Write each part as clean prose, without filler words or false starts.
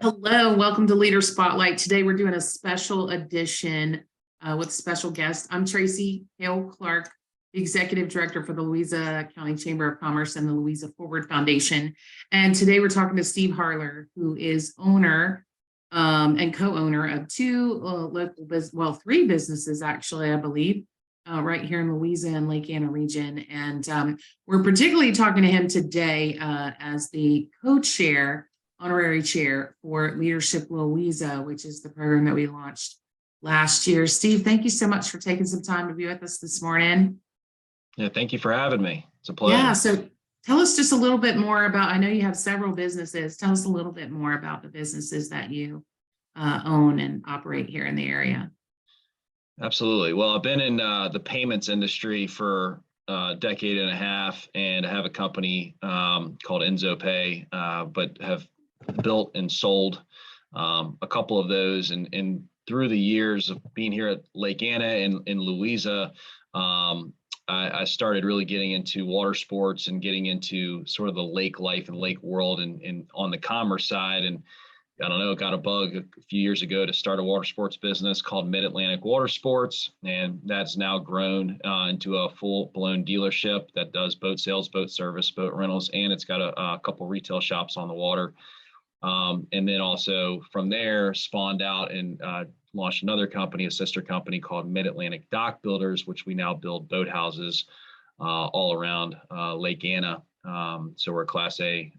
Hello, welcome to Leader Spotlight. Today we're doing a special edition with special guest. I'm Tracy Hale Clark, the Executive Director for the Louisa County Chamber of Commerce and the Louisa Forward Foundation. And today we're talking to Steve Harler, who is owner and co-owner of three businesses actually, I believe, right here in Louisa and Lake Anna region. And we're particularly talking to him today as the co-chair, honorary chair for Leadership Louisa, which is the program that we launched last year. Steve, thank you so much for taking some time to be with us this morning. Yeah, thank you for having me. It's a pleasure. Yeah, so tell us just a little bit more about, I know you have several businesses. Tell us a little bit more about the businesses that you own and operate here in the area. Absolutely. Well, I've been in the payments industry for a decade and a half, and I have a company called EnzoPay, but have built and sold a couple of those. And through the years of being here at Lake Anna and in Louisa, I started really getting into water sports and getting into sort of the lake life and lake world and on the commerce side. And I don't know, got a bug a few years ago to start a water sports business called Mid-Atlantic Water Sports. And that's now grown into a full-blown dealership that does boat sales, boat service, boat rentals, and it's got a couple retail shops on the water. And then also from there spawned out and launched another company, a sister company called Mid-Atlantic Dock Builders, which we now build boathouses all around Lake Anna. So we're a Class A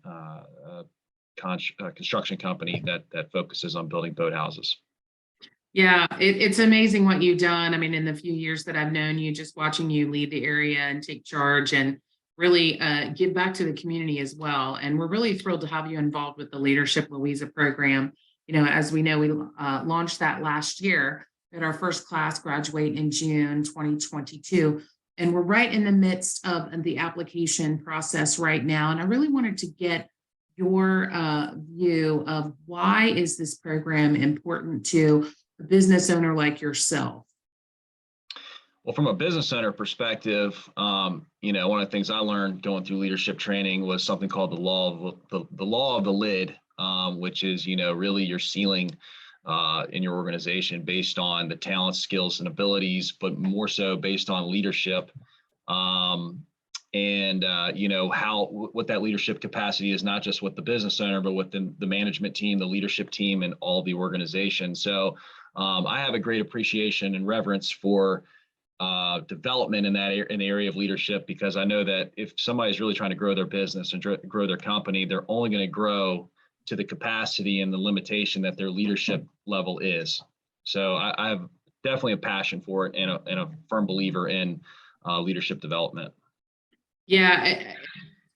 construction company that focuses on building boathouses. Yeah, it's amazing what you've done. I mean, in the few years that I've known you, just watching you lead the area and take charge and really give back to the community as well. And we're really thrilled to have you involved with the Leadership Louisa program. You know, as we know, we launched that last year. We had our first class graduate in June 2022. And we're right in the midst of the application process right now. And I really wanted to get your view of why is this program important to a business owner like yourself? Well, from a business owner perspective, you know, one of the things I learned going through leadership training was something called the law of the lid, which is, you know, really your ceiling in your organization based on the talents, skills, and abilities, but more so based on leadership. You know, what that leadership capacity is, not just with the business owner, but with the management team, the leadership team, and all the organization. So I have a great appreciation and reverence for development in the area of leadership, because I know that if somebody's really trying to grow their business and grow their company, they're only going to grow to the capacity and the limitation that their leadership level is. So I have definitely a passion for it and a firm believer in leadership development. Yeah,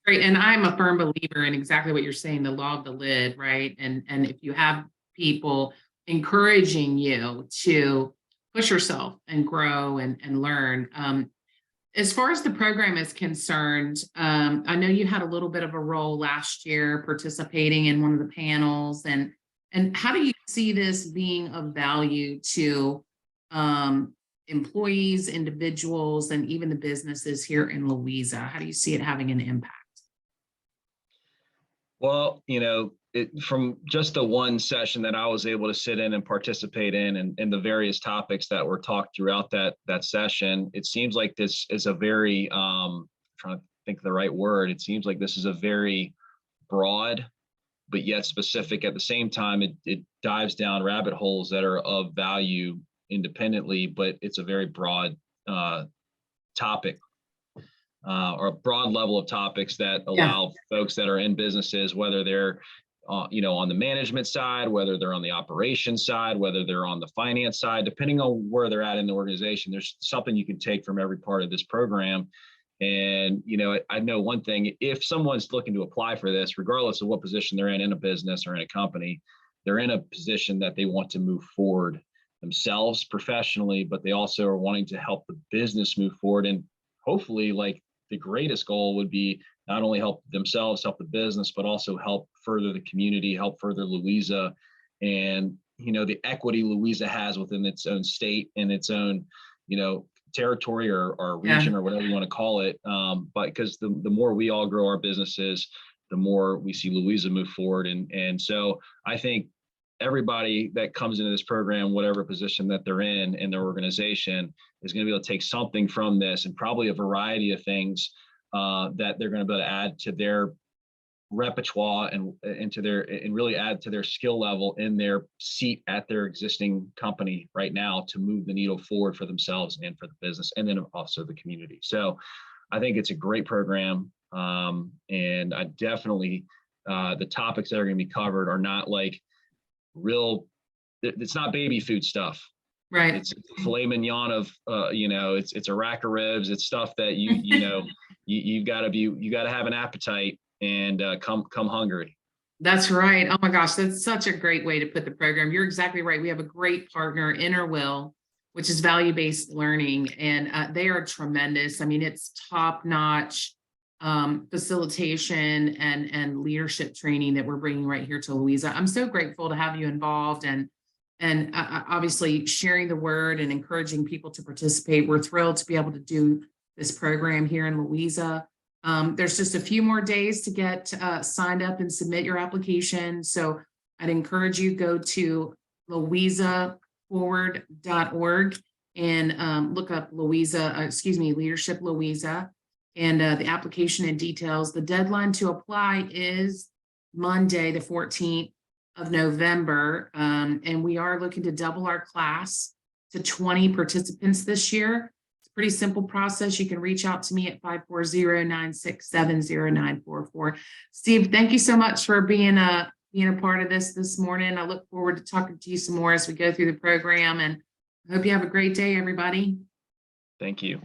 great. And I'm a firm believer in exactly what you're saying, the law of the lid, right? And if you have people encouraging you to push yourself and grow and learn. As far as the program is concerned, I know you had a little bit of a role last year participating in one of the panels. And how do you see this being of value to employees, individuals, and even the businesses here in Louisa? How do you see it having an impact? Well, you know, from just the one session that I was able to sit in and participate in, and the various topics that were talked throughout that session, it seems like this is a very, trying to think of the right word, it seems like this is a very broad, but yet specific at the same time. It dives down rabbit holes that are of value independently, but it's a very broad topic. Or a broad level of topics that allow folks that are in businesses, whether they're you know, on the management side, whether they're on the operations side, whether they're on the finance side, depending on where they're at in the organization, there's something you can take from every part of this program. And, you know, I know one thing: if someone's looking to apply for this, regardless of what position they're in a business or in a company, they're in a position that they want to move forward themselves professionally, but they also are wanting to help the business move forward. And hopefully, like, the greatest goal would be not only help themselves, help the business, but also help further the community, help further Louisa, and, you know, the equity Louisa has within its own state and its own, you know, territory or region or whatever you want to call it. But because the more we all grow our businesses, the more we see Louisa move forward. And so I think everybody that comes into this program, whatever position that they're in their organization, is going to be able to take something from this, and probably a variety of things that they're going to be able to add to their repertoire and really add to their skill level in their seat at their existing company right now to move the needle forward for themselves and for the business, and then also the community. So I think it's a great program. And I definitely, the topics that are going to be covered are not like it's not baby food stuff. Right. It's filet mignon of, it's a rack of ribs. It's stuff that you got to have an appetite and come hungry. That's right. Oh my gosh, that's such a great way to put the program. You're exactly right. We have a great partner, InnerWill, which is value-based learning, and they are tremendous. I mean, it's top-notch facilitation and leadership training that we're bringing right here to Louisa. I'm so grateful to have you involved and obviously sharing the word and encouraging people to participate. We're thrilled to be able to do this program here in Louisa. There's just a few more days to get signed up and submit your application. So I'd encourage you go to louisaforward.org and look up Leadership Louisa, and the application and details. The deadline to apply is Monday, the 14th of November. And we are looking to double our class to 20 participants this year. Pretty simple process. You can reach out to me at 540-967-0944. Steve, thank you so much for being a part of this morning. I look forward to talking to you some more as we go through the program, and I hope you have a great day, everybody. Thank you.